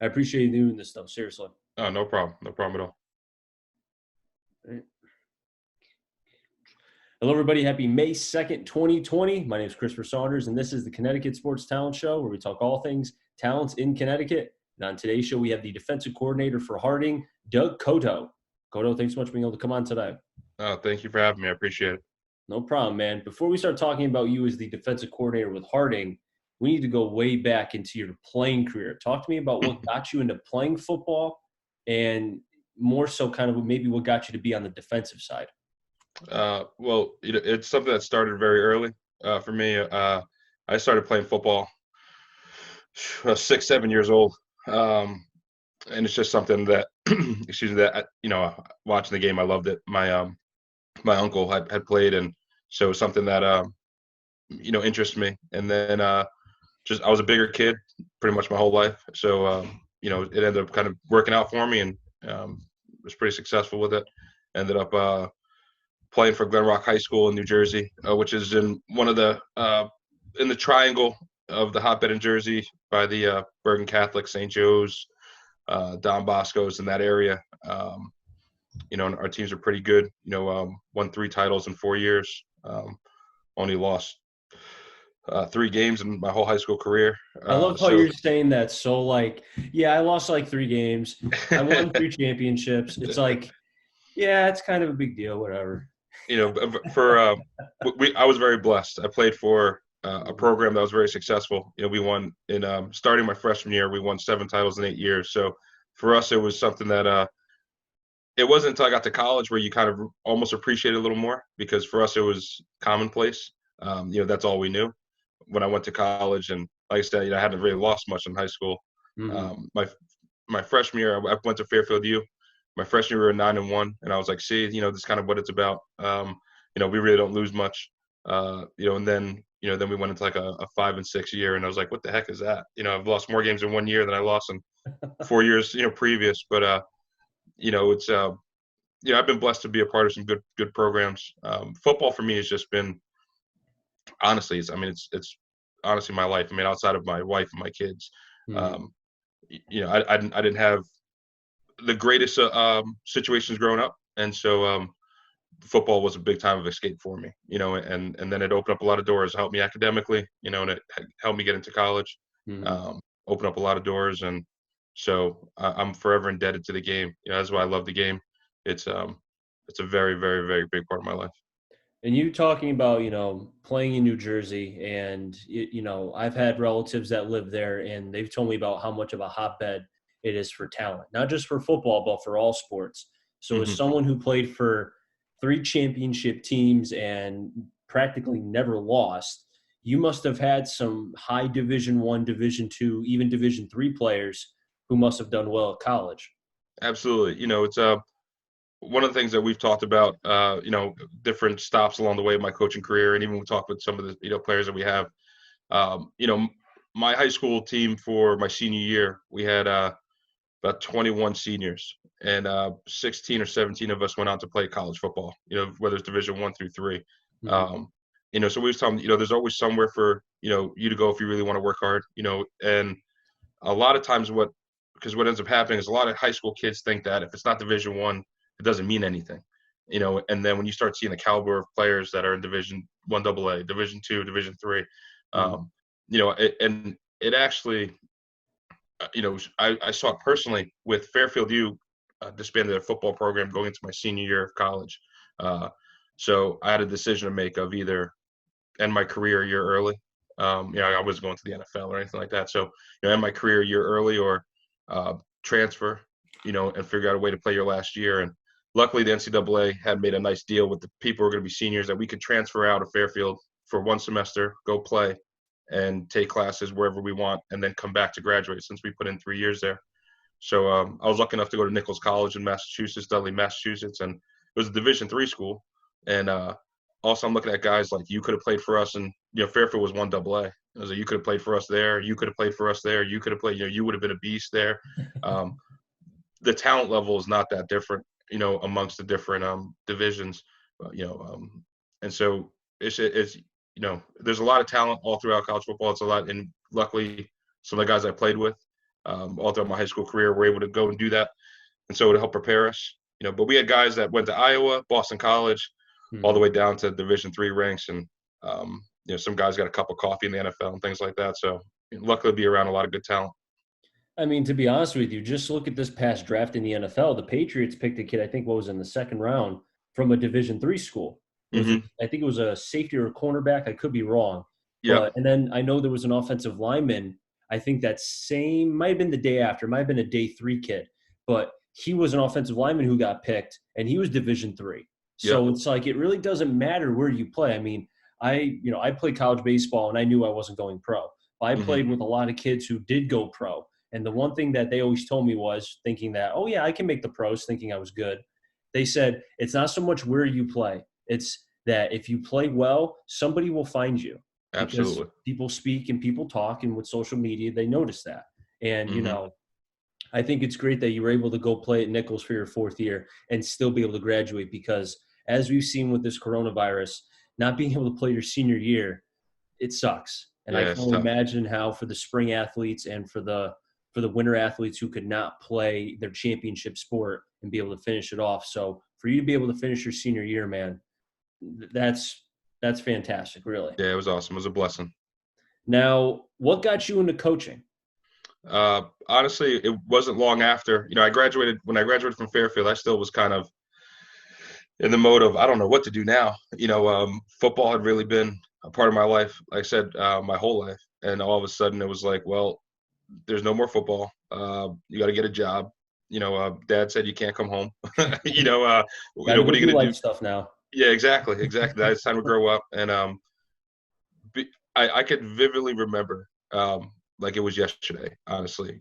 I appreciate you doing this though. Seriously. Oh, no problem. No problem at all. Hello, everybody. Happy May 2nd, 2020. My name is Christopher Saunders, and this is the Connecticut Sports Talent Show, where we talk all things talents in Connecticut. And on today's show, we have the defensive coordinator for Harding, Doug Cotto. Cotto, thanks so much for being able to come on today. Thank you for having me. I appreciate it. No problem, man. Before we start talking about you as the defensive coordinator with Harding, we need to go way back into your playing career. Talk to me about what got you into playing football and more so kind of maybe what got you to be on the defensive side. Well, it's something that started very early for me. I started playing football 6, 7 years old, and it's just something that, excuse me, that watching the game, I loved it. My uncle had played, and so it was something that interested me. And then just I was a bigger kid pretty much my whole life, so it ended up kind of working out for me, and was pretty successful with it. Ended up playing for Glen Rock High School in New Jersey, which is in one of the in the triangle of the hotbed in Jersey by the Bergen Catholic, St. Joe's, Don Bosco's in that area. And our teams are pretty good. Won 3 titles in 4 years. Only lost 3 games in my whole high school career. I love how So you're saying that. So, I lost 3 games. I won 3 championships. It's yeah, it's kind of a big deal, whatever. for I was very blessed. I played for a program that was very successful. We won in starting my freshman year. We won 7 titles in 8 years. So for us, it was something that it wasn't until I got to college where you kind of almost appreciate it a little more, because for us it was commonplace. That's all we knew. When I went to college, and like I said, I hadn't really lost much in high school. Mm-hmm. My freshman year, I went to Fairfield U. My freshman year, we were 9-1, and I was like, see, this is kind of what it's about. We really don't lose much. And then we went into like a 5-6 year, and I was like, what the heck is that? I've lost more games in 1 year than I lost in 4 years, previous. But it's I've been blessed to be a part of some good programs. Football for me has just been, honestly, it's honestly my life. Outside of my wife and my kids, Mm-hmm. um, I didn't have the greatest situations growing up, and so football was a big time of escape for me. And then it opened up a lot of doors, helped me academically, and it helped me get into college, Mm-hmm. um, opened up a lot of doors, and so I'm forever indebted to the game. That's why I love the game. It's a very, very, very big part of my life. And you talking about, playing in New Jersey, and, I've had relatives that live there, and they've told me about how much of a hotbed it is for talent, not just for football, but for all sports. So, as Hmm. someone who played for 3 championship teams and practically never lost, you must have had some high Division 1, Division 2, even Division 3 players who must have done well at college. Absolutely. It's one of the things that we've talked about, different stops along the way of my coaching career, and even we talked with some of the players that we have. Um, you know, my high school team for my senior year, we had about 21 seniors, and 16 or 17 of us went out to play college football. Whether it's Division 1 through 3. Mm-hmm. Um, so we was telling there's always somewhere for you to go if you really want to work hard. And a lot of times because what ends up happening is a lot of high school kids think that if it's not Division 1, it doesn't mean anything. And then when you start seeing the caliber of players that are in Division 1 AA, Division 2, Division 3, Mm-hmm. and it actually, I saw it personally with Fairfield U disbanded their football program going into my senior year of college. Uh, so I had a decision to make of either end my career a year early. I wasn't going to the NFL or anything like that. So, end my career a year early, or transfer, and figure out a way to play your last year. And luckily, the NCAA had made a nice deal with the people who are going to be seniors that we could transfer out of Fairfield for 1 semester, go play, and take classes wherever we want, and then come back to graduate, since we put in 3 years there. So I was lucky enough to go to Nichols College in Massachusetts, Dudley, Massachusetts, and it was a Division 3 school. And also, I'm looking at guys like, you could have played for us, and Fairfield was 1 AA. I was like, you could have played for us there. You could have played for us there. You could have played. You would have been a beast there. Um, the talent level is not that different, amongst the different divisions. And so it's there's a lot of talent all throughout college football. It's a lot, and luckily, some of the guys I played with all throughout my high school career were able to go and do that. And so it helped prepare us, but we had guys that went to Iowa, Boston College, all the way down to Division III ranks. And, some guys got a cup of coffee in the NFL and things like that. So luckily be around a lot of good talent. I mean, to be honest with you, just look at this past draft in the NFL. The Patriots picked a kid, I think, what was in the second round from a Division III school. I think it was a safety or a cornerback. I could be wrong. Yeah. And then I know there was an offensive lineman. I think that might have been the day after, might have been a day 3 kid, but he was an offensive lineman who got picked, and he was Division III. So It's like it really doesn't matter where you play. I mean, I played college baseball, and I knew I wasn't going pro. I played with a lot of kids who did go pro. And the one thing that they always told me was thinking that, oh, yeah, I can make the pros, thinking I was good. They said, it's not so much where you play. It's that if you play well, somebody will find you. Absolutely. Because people speak and people talk, and with social media, they notice that. And, I think it's great that you were able to go play at Nichols for your 4th year and still be able to graduate, because as we've seen with this coronavirus, not being able to play your senior year, it sucks. And I can only imagine how for the spring athletes and for the winter athletes who could not play their championship sport and be able to finish it off. So for you to be able to finish your senior year, man, that's fantastic, really. Yeah, it was awesome. It was a blessing. Now, what got you into coaching? Honestly, it wasn't long after. When I graduated from Fairfield, I still was kind of in the mode of, I don't know what to do now. Football had really been a part of my life, like I said, my whole life. And all of a sudden it was like, well, there's no more football. You got to get a job. Dad said you can't come home. What are you going to do? Stuff now. Yeah, exactly. It's time to grow up. And I could vividly remember, like it was yesterday, honestly.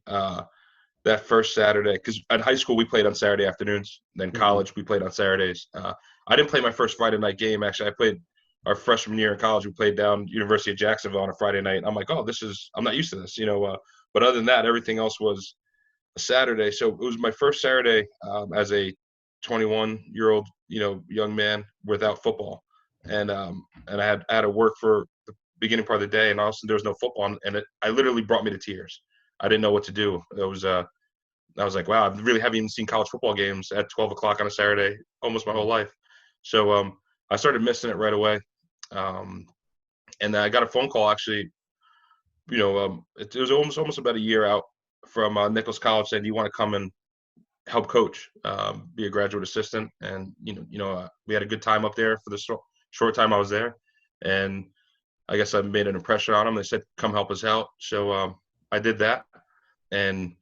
That first Saturday, because in high school we played on Saturday afternoons. Then college we played on Saturdays. I didn't play my first Friday night game. Actually, I played our freshman year in college. We played down University of Jacksonville on a Friday night. I'm like, oh, I'm not used to this, But other than that, everything else was a Saturday. So it was my first Saturday as a 21-year-old, young man without football, and I had to work for the beginning part of the day, and all of a sudden there was no football, and I literally brought me to tears. I didn't know what to do. It was I was like, wow, I really haven't even seen college football games at 12 o'clock on a Saturday almost my whole life. So I started missing it right away. And I got a phone call, actually, it was almost about a year out from Nichols College saying, do you want to come and help coach, be a graduate assistant? And, we had a good time up there for the short time I was there. And I guess I made an impression on them. They said, come help us out. So I did that. And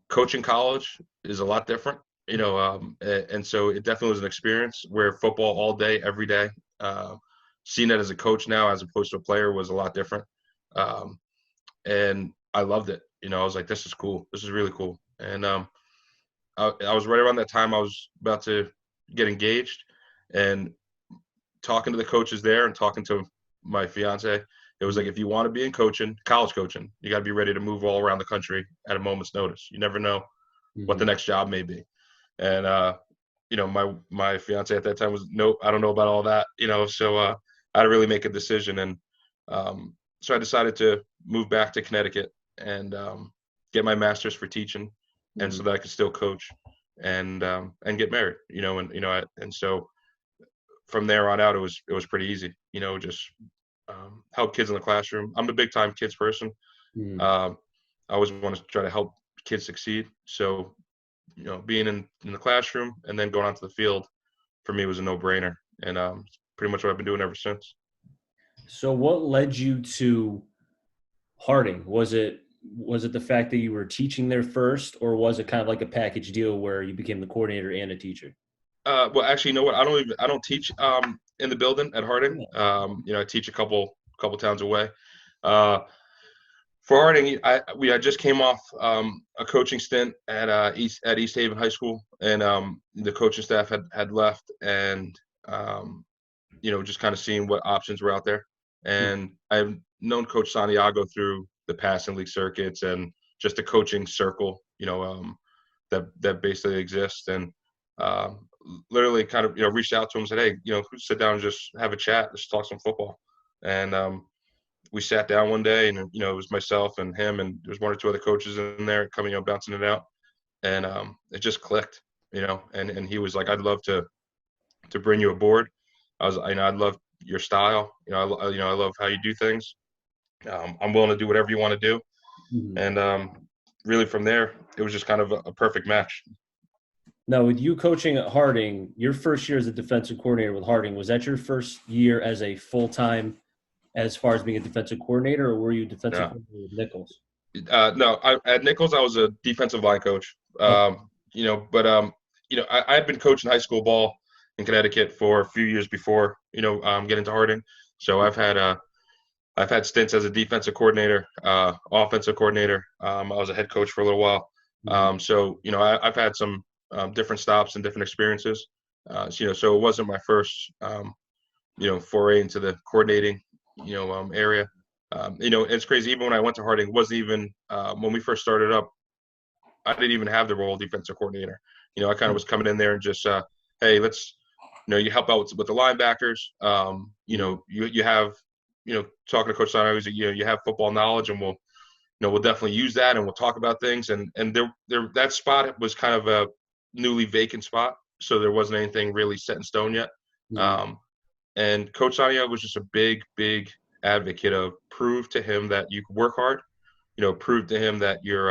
coaching college is a lot different, and so it definitely was an experience where football all day, every day. Seeing it as a coach now as opposed to a player was a lot different. And I loved it. I was like, this is cool. This is really cool. And I was right around that time I was about to get engaged, and talking to the coaches there and talking to my fiance, it was like, if you want to be in college coaching, you got to be ready to move all around the country at a moment's notice. You never know what the next job may be. And, my fiance at that time was, nope, I don't know about all that, so I had to really make a decision. And so I decided to move back to Connecticut and get my master's for teaching, and so that I could still coach and get married, and so from there on out, it was pretty easy, just help kids in the classroom. I'm a big time kids person. I always want to try to help kids succeed. So, being in the classroom and then going onto the field for me was a no-brainer. And pretty much what I've been doing ever since. So what led you to Harding? Was it the fact that you were teaching there first, or was it kind of like a package deal where you became the coordinator and a teacher? Well, actually, you know what? I don't teach in the building at Harding. I teach a couple towns away. For Harding, I just came off a coaching stint at East Haven High School, and the coaching staff had left, and just kind of seeing what options were out there. And I've known Coach Santiago through the passing league circuits and just the coaching circle, that basically exists. And literally kind of, reached out to him and said, hey, sit down and just have a chat. Let's talk some football. And we sat down one day, and it was myself and him, and there was one or two other coaches in there coming up, bouncing it out, and it just clicked, and he was like, "I'd love to bring you aboard." I'd love your style. I love how you do things. I'm willing to do whatever you want to do. Mhm. And really from there, it was just kind of a perfect match. Now, with you coaching at Harding, your first year as a defensive coordinator with Harding, was that your first year as a full-time, as far as being a defensive coordinator, or were you a defensive No, coordinator with Nichols? no. At Nichols, I was a defensive line coach. Okay. But I had been coaching high school ball in Connecticut for a few years before, getting to Harding. So I've had stints as a defensive coordinator, offensive coordinator. I was a head coach for a little while. Mhm. I've had some different stops and different experiences. So it wasn't my first, foray into the coordinating, area. It's crazy. Even when I went to Harding, it wasn't even when we first started up, I didn't even have the role of defensive coordinator. I kind of was coming in there and just, hey, let's, you help out with the linebackers. You have, talking to Coach Sano, you have football knowledge, and we'll definitely use that, and we'll talk about things. And that spot was kind of a newly vacant spot, so there wasn't anything really set in stone yet. Mhm. Um, and Coach Santiago was just a big, big advocate of prove to him that you can work hard. Prove to him that you're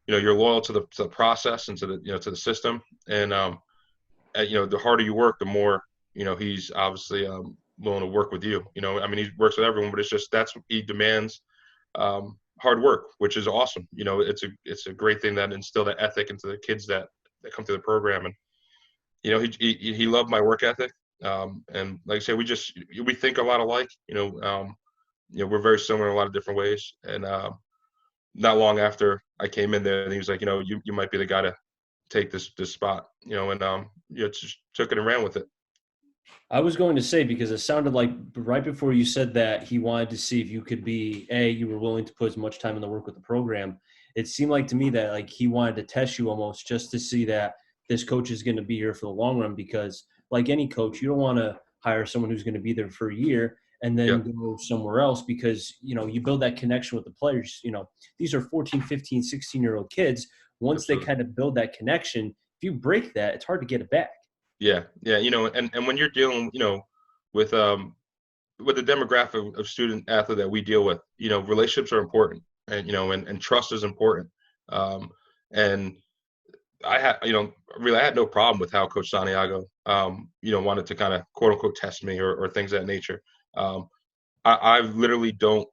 loyal to the process and to the system. And the harder you work, the more he's obviously willing to work with you. He works with everyone, but it's just that's what he demands. Hard work, which is awesome. It's a great thing that instilled that ethic into the kids that come through the program. And he loved my work ethic. And like I say, we think a lot alike. We're very similar in a lot of different ways. And not long after I came in there, he was like, you might be the guy to take this spot. Just took it and ran with it. I was going to say, because it sounded like right before you said that he wanted to see if you could you were willing to put as much time in the work with the program. It seemed like to me that like he wanted to test you almost just to see that this coach is going to be here for the long run, because like any coach, you don't want to hire someone who's going to be there for a year and then Yep, go somewhere else, because, you build that connection with the players. These are 14, 15, 16-year-old kids. Once they absolutely. kind of build that connection, if you break that, it's hard to get it back. Yeah, yeah. And when you're dealing, with with the demographic of student athlete that we deal with, relationships are important, and and trust is important. Um, and I had, really, I had no problem with how Coach Santiago, wanted to kind of quote unquote test me or things of that nature. Um, I literally don't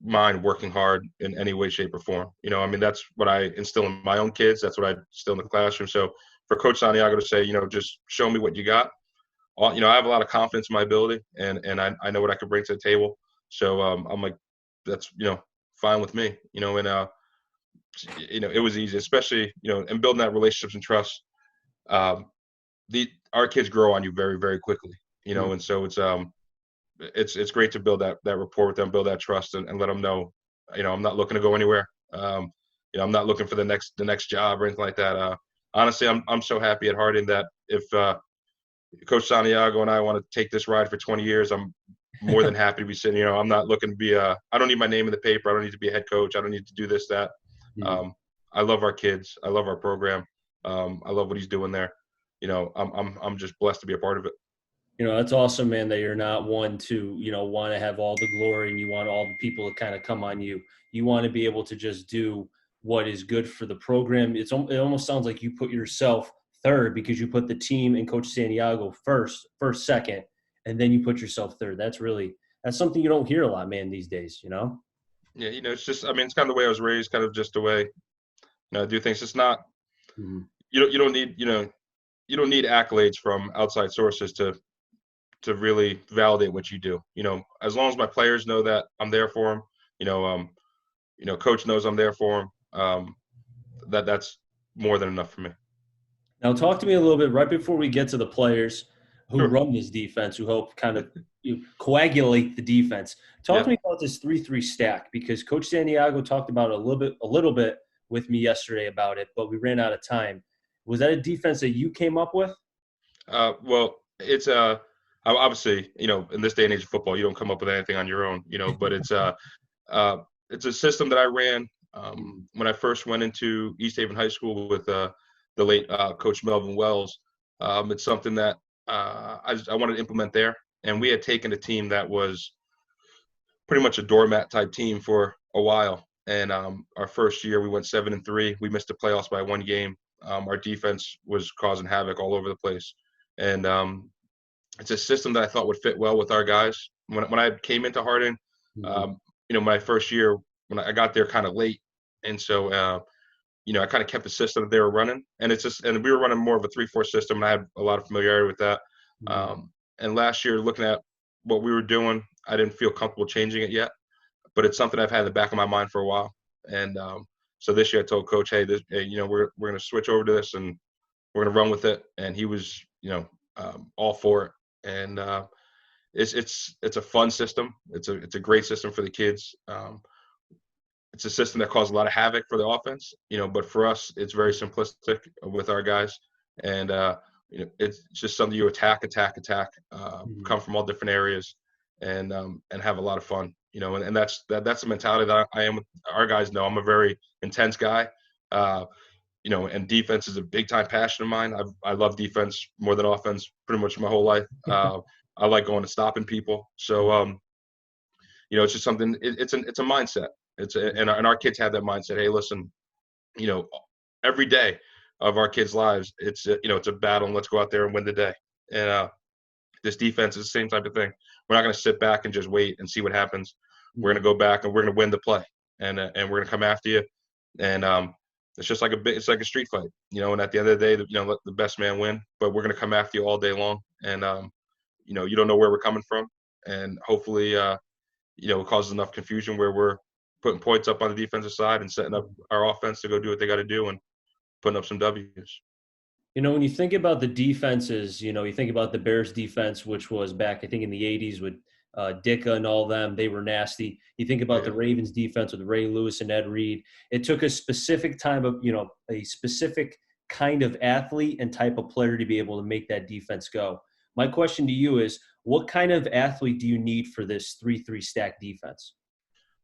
mind working hard in any way, shape, or form. That's what I instill in my own kids. That's what I instill in the classroom. So for Coach Santiago to say, just show me what you got. I have a lot of confidence in my ability, and I know what I can bring to the table. So I'm like, that's fine with me. And it was easy, especially and building that relationships and trust. Um, our kids grow on you very, very quickly. And so it's great to build that rapport with them, build that trust, and let them know, I'm not looking to go anywhere. I'm not looking for the next job or anything like that. Honestly, I'm so happy at Harding that if Coach Santiago and I want to take this ride for 20 years, I'm more than happy to be sitting. I'm not looking to be I don't need my name in the paper. I don't need to be a head coach. I don't need to do this, that. Mhm. Um, I love our kids. I love our program. I love what he's doing there. I'm just blessed to be a part of it. That's awesome, man, that you're not one to, want to have all the glory and you want all the people to kind of come on you. You want to be able to just do what is good for the program. It almost sounds like you put yourself third, because you put the team and Coach Santiago first, second, and then you put yourself third. That's something you don't hear a lot, man, these days. Yeah, it's just, it's kind of the way I was raised, kind of just the way, I do things. It's not, Mhm. you don't need, you don't need accolades from outside sources to really validate what you do. As long as my players know that I'm there for them, coach knows I'm there for them. That's more than enough for me. Now, talk to me a little bit right before we get to the players who Sure. run this defense, who help kind of coagulate the defense. Talk Yeah. to me about this 3-3 stack, because Coach Santiago talked about it a little bit with me yesterday about it, but we ran out of time. Was that a defense that you came up with? Well, it's obviously, in this day and age of football, you don't come up with anything on your own, but it's a system that I ran when I first went into East Haven High School with the late Coach Melvin Wells. It's something that I wanted to implement there. And we had taken a team that was pretty much a doormat type team for a while. And our first year, we went 7-3. We missed the playoffs by one game. Our defense was causing havoc all over the place. And it's a system that I thought would fit well with our guys. When I came into Harding, my first year, when I got there kind of late. And so, I kind of kept the system that they were running. And we were running more of a 3-4 system. And I had a lot of familiarity with that. And last year, looking at what we were doing, I didn't feel comfortable changing it yet. But it's something I've had in the back of my mind for a while. And so this year I told Coach, hey, we're going to switch over to this and we're going to run with it. And he was, all for it. And it's a fun system. It's a great system for the kids. It's a system that caused a lot of havoc for the offense, but for us, it's very simplistic with our guys. And, it's just something you attack, come from all different areas and have a lot of fun, and that's the mentality that I am with our guys. Know I'm a very intense guy, and defense is a big time passion of mine. I love defense more than offense pretty much my whole life. I like going and stopping people. So, it's just something, it's a mindset. And our kids have that mindset. Hey, listen, every day of our kids' lives, it's a battle, and let's go out there and win the day. And this defense is the same type of thing. We're not going to sit back and just wait and see what happens. We're going to go back and we're going to win the play, and we're going to come after you. And it's just like it's like a street fight, And at the end of the day, let the best man win. But we're going to come after you all day long, and you don't know where we're coming from, and hopefully, it causes enough confusion where we're putting points up on the defensive side and setting up our offense to go do what they got to do and putting up some W's. When you think about the defenses, you think about the Bears defense, which was back, I think, in the 80s with Dicka and all them. They were nasty. You think about the Ravens defense with Ray Lewis and Ed Reed. It took a specific time of, a specific kind of athlete and type of player to be able to make that defense go. My question to you is, what kind of athlete do you need for this 3-3 stack defense?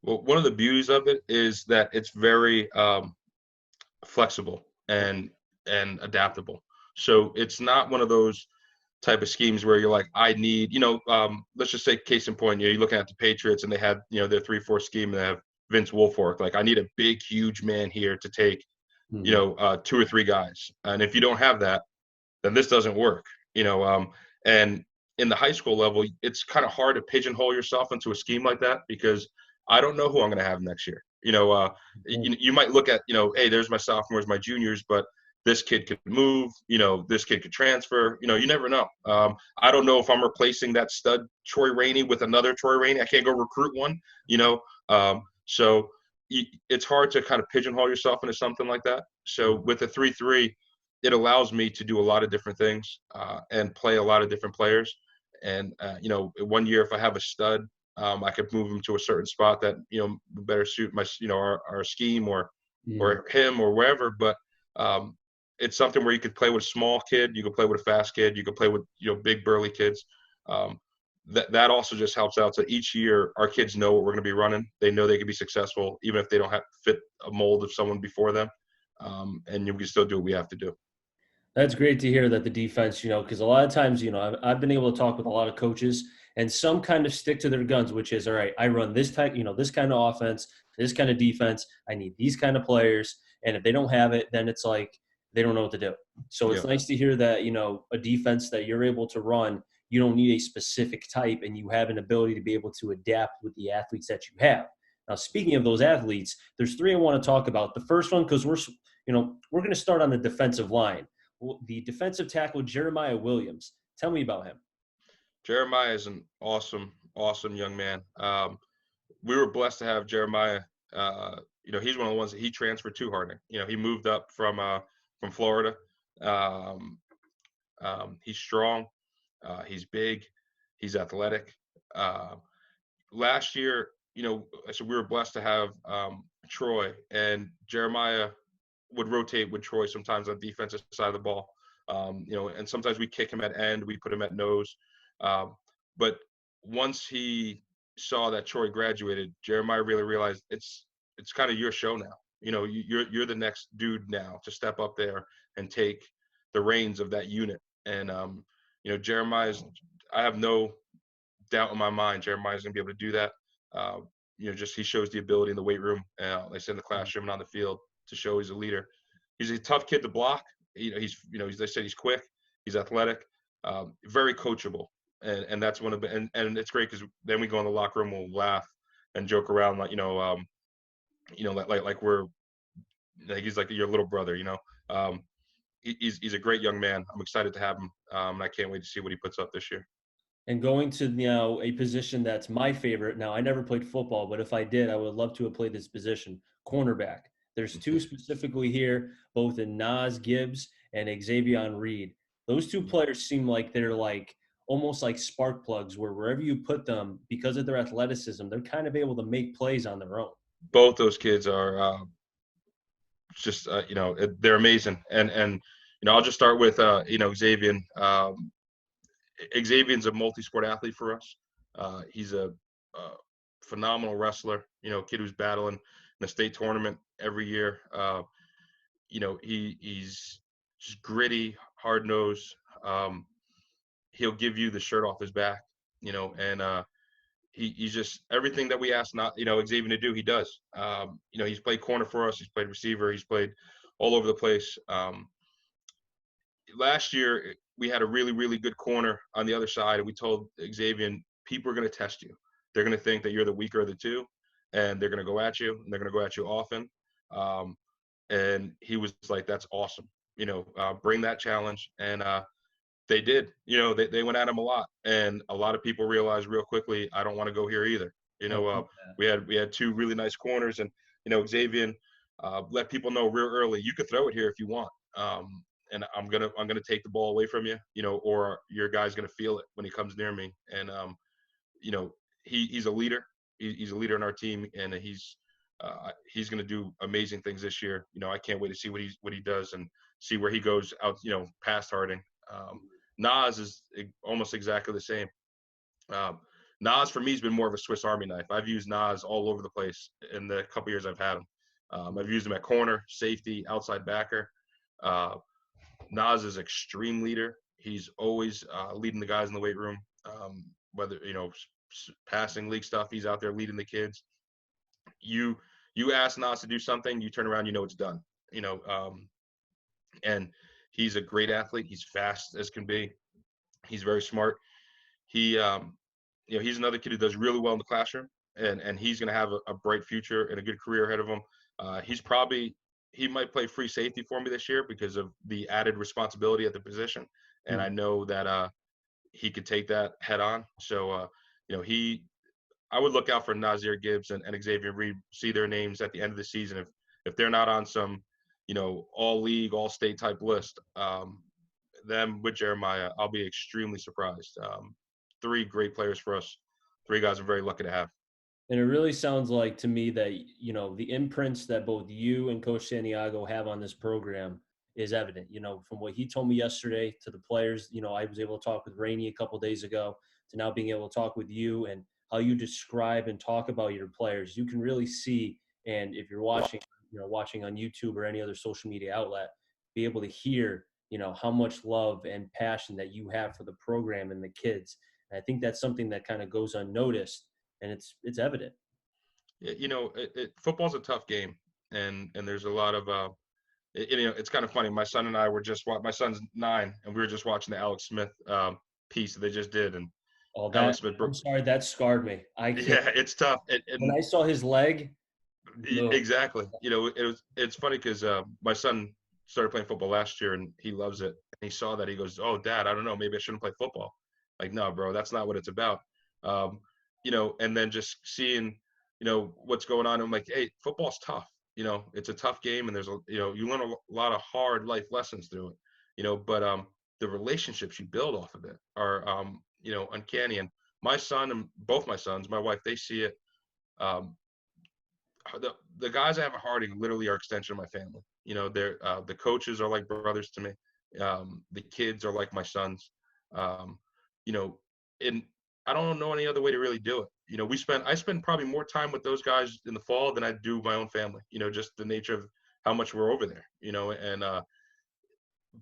Well, one of the beauties of it is that it's very flexible and adaptable. So it's not one of those type of schemes where you're like, I need, let's just say case in point, you're looking at the Patriots and they had, their 3-4 scheme and they have Vince Wilfork. Like, I need a big, huge man here to take, 2 or 3 guys. And if you don't have that, then this doesn't work, and in the high school level, it's kind of hard to pigeonhole yourself into a scheme like that because I don't know who I'm going to have next year. You might look at, hey, there's my sophomores, my juniors, but this kid could move, this kid could transfer, you never know. I don't know if I'm replacing that stud Troy Rainey with another Troy Rainey. I can't go recruit one, so it's hard to kind of pigeonhole yourself into something like that. So with the 3-3, it allows me to do a lot of different things and play a lot of different players. And, one year if I have a stud, I could move him to a certain spot that, better suit my, our scheme or him or wherever. But it's something where you could play with a small kid, you could play with a fast kid, you could play with, big burly kids. That also just helps out. So each year our kids know what we're going to be running. They know they can be successful, even if they don't have to fit a mold of someone before them. And you can still do what we have to do. That's great to hear that the defense, because a lot of times, I've been able to talk with a lot of coaches and some kind of stick to their guns, which is, all right, I run this type, this kind of offense, this kind of defense. I need these kind of players. And if they don't have it, then it's like they don't know what to do. So it's nice to hear that, a defense that you're able to run, you don't need a specific type and you have an ability to be able to adapt with the athletes that you have. Now, speaking of those athletes, there's 3 I want to talk about. The first one, because we're going to start on the defensive line. The defensive tackle, Jeremiah Williams. Tell me about him. Jeremiah is an awesome young man. We were blessed to have Jeremiah. He's one of the ones that he transferred to Harding. He moved up from Florida. He's strong. He's big. He's athletic. Last year, so we were blessed to have Troy, and Jeremiah would rotate with Troy sometimes on the defensive side of the ball. And sometimes we kick him at end, we put him at nose. But once he saw that Troy graduated, Jeremiah really realized it's kind of your show now. You know, you're the next dude now to step up there and take the reins of that unit. And you know, Jeremiah's. I have no doubt in my mind Jeremiah's gonna be able to do that. Uh, you know, just he shows the ability in the weight room, like I said, in the classroom and on the field to show he's a leader. He's a tough kid to block. You know, they said he's quick, he's athletic, very coachable, and that's one of the and it's great because then we go in the locker room, we'll laugh and joke around like we're like he's like your little brother, you know. He's a great young man. I'm excited to have him, and I can't wait to see what he puts up this year. And going to a position that's my favorite. Now, I never played football, but if I did, I would love to have played this position, cornerback. There's two specifically here, both in Nas Gibbs and Xavier Reed. Those two players seem like they're like almost like spark plugs, where wherever you put them, because of their athleticism, they're kind of able to make plays on their own. Both those kids are just they're amazing, and you know I'll just start with Xavier. Xavier's a multi-sport athlete for us. He's a phenomenal wrestler. You know, kid who's battling in the state tournament every year. You know, he's just gritty, hard nosed. He'll give you the shirt off his back. You know, and he's just everything that we ask Xavier to do, he does. You know, he's played corner for us. He's played receiver. He's played all over the place. Last year we had a really, really good corner on the other side, and we told Xavier, people are going to test you. They're going to think that you're the weaker of the two, and they're going to go at you, and they're going to go at you often. And he was like, "That's awesome. You know, bring that challenge." And they did. You know, they went at him a lot, and a lot of people realized real quickly, I don't want to go here either. You know, we had two really nice corners, and you know, Xavier let people know real early, you could throw it here if you want. And I'm gonna take the ball away from you, you know, or your guy's gonna feel it when he comes near me. And you know, he's a leader. He's a leader in our team, and he's gonna do amazing things this year. You know, I can't wait to see what he does and see where he goes out. You know, past Harding. Nas is almost exactly the same. Nas for me has been more of a Swiss Army knife. I've used Nas all over the place in the couple years I've had him. I've used him at corner, safety, outside backer. Nas is extreme leader. He's always leading the guys in the weight room. Whether passing league stuff, he's out there leading the kids. You ask Nas to do something, you turn around, you know it's done. You know, and he's a great athlete. He's fast as can be. He's very smart. He, he's another kid who does really well in the classroom, and he's going to have a bright future and a good career ahead of him. He might play free safety for me this year because of the added responsibility at the position. And I know that he could take that head on. So, I would look out for Nasir Gibbs and Xavier Reed, see their names at the end of the season. If they're not on some, all league, all state type list, them with Jeremiah, I'll be extremely surprised. Three great players for us. Three guys I'm very lucky to have. And it really sounds like to me that, the imprints that both you and Coach Santiago have on this program is evident. From what he told me yesterday to the players, I was able to talk with Rainey a couple of days ago to now being able to talk with you and how you describe and talk about your players. You can really see, and if you're watching, watching on YouTube or any other social media outlet, be able to hear, how much love and passion that you have for the program and the kids. And I think that's something that kind of goes unnoticed, and it's evident. Football's a tough game, and there's a lot of it's kind of funny. My son and I were my son's 9, and we were just watching the Alex Smith piece that they just did, and Alex Smith. I'm sorry, that scarred me. Yeah, it's tough. When I saw his leg. Exactly. It's funny because my son started playing football last year, and he loves it. And he saw that, he goes, "Oh, Dad, I don't know, maybe I shouldn't play football." Like, no, bro, that's not what it's about. And then just seeing, what's going on. I'm like, hey, football's tough. It's a tough game, and there's you learn a lot of hard life lessons through it. But the relationships you build off of it are uncanny. And my son and both my sons, my wife, they see it. The guys I have at Harding literally are extension of my family. They're the coaches are like brothers to me. The kids are like my sons. and I don't know any other way to really do it. I spend probably more time with those guys in the fall than I do my own family. Just the nature of how much we're over there. And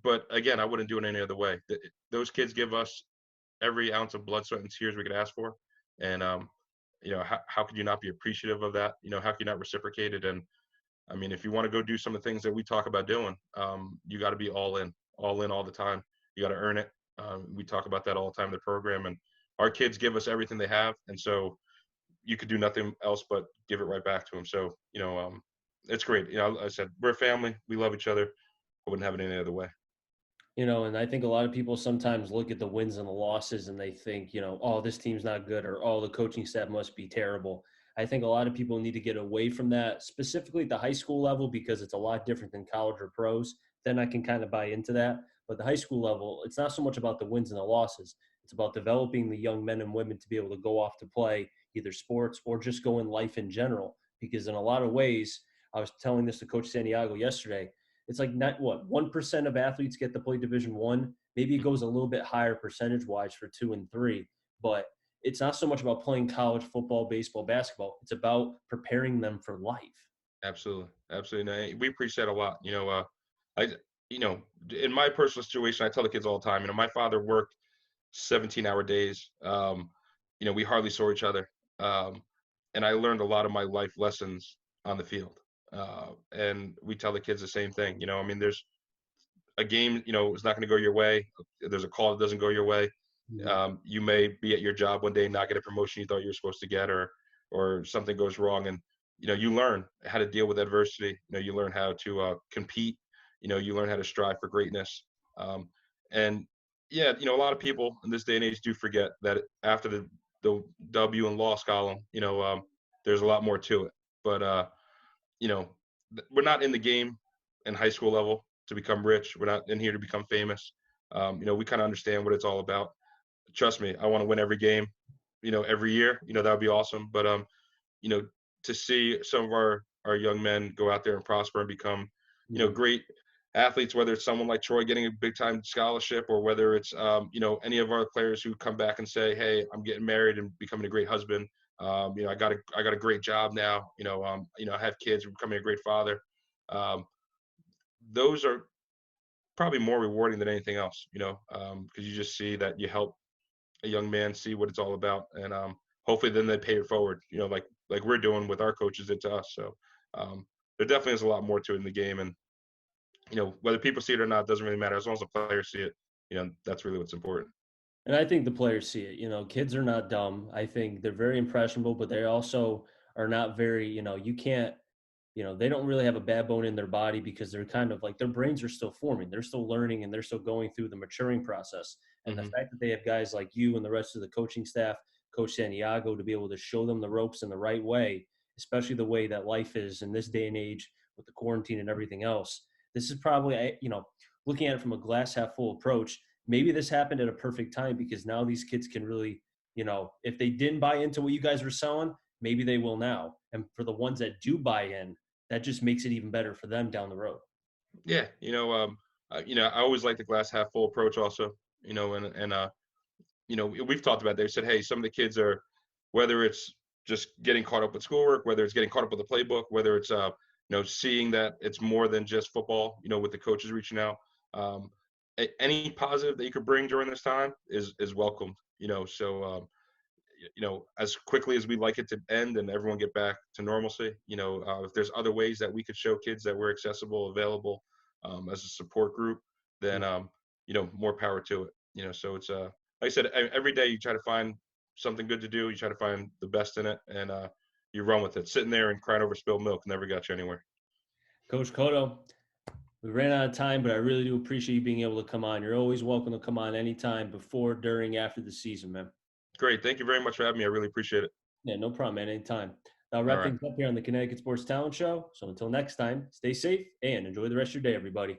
but again, I wouldn't do it any other way. Those kids give us every ounce of blood, sweat, and tears we could ask for, and how could you not be appreciative of that? How can you not reciprocate it? And I mean, if you want to go do some of the things that we talk about doing, you got to be all in all the time. You got to earn it. We talk about that all the time in the program, and our kids give us everything they have, and so you could do nothing else but give it right back to them. So it's great. I said we're a family. We love each other. I wouldn't have it any other way. And I think a lot of people sometimes look at the wins and the losses and they think, oh, this team's not good, or oh, the coaching staff must be terrible. I think a lot of people need to get away from that, specifically at the high school level, because it's a lot different than college or pros. Then I can kind of buy into that. But the high school level, it's not so much about the wins and the losses. It's about developing the young men and women to be able to go off to play either sports or just go in life in general. Because in a lot of ways, I was telling this to Coach Santiago yesterday, it's like not what 1% of athletes get to play Division One. Maybe it goes a little bit higher percentage wise for 2 and 3, but it's not so much about playing college football, baseball, basketball. It's about preparing them for life. Absolutely, absolutely. No, we preach that a lot. I, in my personal situation, I tell the kids all the time. My father worked 17-hour days. We hardly saw each other, and I learned a lot of my life lessons on the field. And we tell the kids the same thing. I mean, there's a game, it's not going to go your way. There's a call that doesn't go your way. You may be at your job one day and not get a promotion you thought you were supposed to get, or something goes wrong, and you learn how to deal with adversity. You learn how to compete. You learn how to strive for greatness. And yeah, a lot of people in this day and age do forget that after the W and loss column, there's a lot more to it. But we're not in the game in high school level to become rich. We're not in here to become famous. We kind of understand what it's all about. Trust me, I want to win every game, every year. That would be awesome. But to see some of our young men go out there and prosper and become, great athletes, whether it's someone like Troy getting a big time scholarship, or whether it's any of our players who come back and say, hey, I'm getting married and becoming a great husband. I got a great job now. I have kids, becoming a great father. Those are probably more rewarding than anything else, because you just see that you help a young man see what it's all about, and hopefully then they pay it forward, like we're doing with our coaches did to us. So there definitely is a lot more to it in the game, and whether people see it or not doesn't really matter, as long as the players see it. That's really what's important. And I think the players see it. Kids are not dumb. I think they're very impressionable, but they also are not very, you can't, they don't really have a bad bone in their body, because they're kind of like, their brains are still forming. They're still learning, and they're still going through the maturing process. And the fact that they have guys like you and the rest of the coaching staff, Coach Santiago, to be able to show them the ropes in the right way, especially the way that life is in this day and age with the quarantine and everything else. This is probably, looking at it from a glass half full approach, maybe this happened at a perfect time, because now these kids can really, if they didn't buy into what you guys were selling, maybe they will now. And for the ones that do buy in, that just makes it even better for them down the road. Yeah. I always like the glass half full approach also, we've talked about, they said, hey, some of the kids are, whether it's just getting caught up with schoolwork, whether it's getting caught up with the playbook, whether it's, seeing that it's more than just football, with the coaches reaching out. Any positive that you could bring during this time is welcomed, so, as quickly as we'd like it to end and everyone get back to normalcy, if there's other ways that we could show kids that we're accessible, available, as a support group, then, more power to it, so it's, like I said, every day you try to find something good to do. You try to find the best in it, and you run with it. Sitting there and crying over spilled milk never got you anywhere. Coach Cotto, we ran out of time, but I really do appreciate you being able to come on. You're always welcome to come on anytime, before, during, after the season, man. Great. Thank you very much for having me. I really appreciate it. Yeah, no problem, man. Anytime. I'll wrap things up here on the Connecticut Sports Talent Show. So until next time, stay safe and enjoy the rest of your day, everybody.